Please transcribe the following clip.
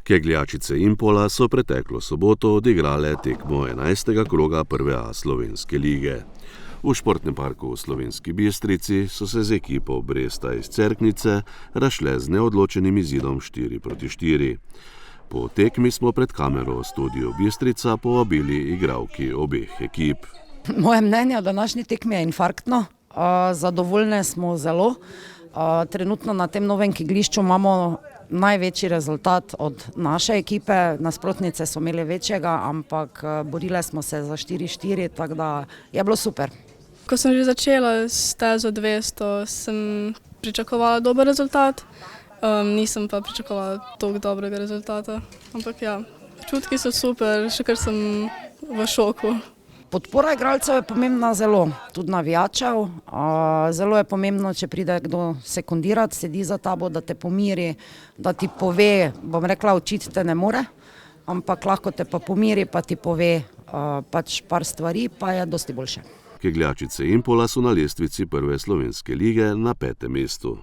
Kegljačice Impola so preteklo soboto odigrale tekmo 11. kroga prve A slovenske lige. V športnem parku v Slovenski Bistrici so se z ekipo Bresta iz Cerknice razšle z neodločenim izidom 4-4. Po tekmi smo pred kamero v studiu Bistrica povabili igralki obeh ekip. Moje mnenje o današnji tekmi je infarktno. Zadovoljne smo zelo. Trenutno na tem novem kegljišču imamo največji rezultat od naše ekipe. Nasprotnice so imeli večjega, ampak borile smo se za 4-4, tako da je bilo super. Ko sem že začela s stezo 200, sem pričakovala dober rezultat. Nisem pa pričakovala toliko dobrega rezultata. Ampak ja, čutki so super, še kar sem v šoku. Podpora igralcev je pomembna zelo, tudi navijačev. Zelo je pomembno, če pride kdo sekundirati, sedi za tabo, da te pomiri, da ti pove, bom rekla, učiti te ne more, ampak lahko te pa pomiri, pa ti pove pač par stvari, pa je dosti boljše. Kegljačice Impola so na lestvici prve slovenske lige na 5. mestu.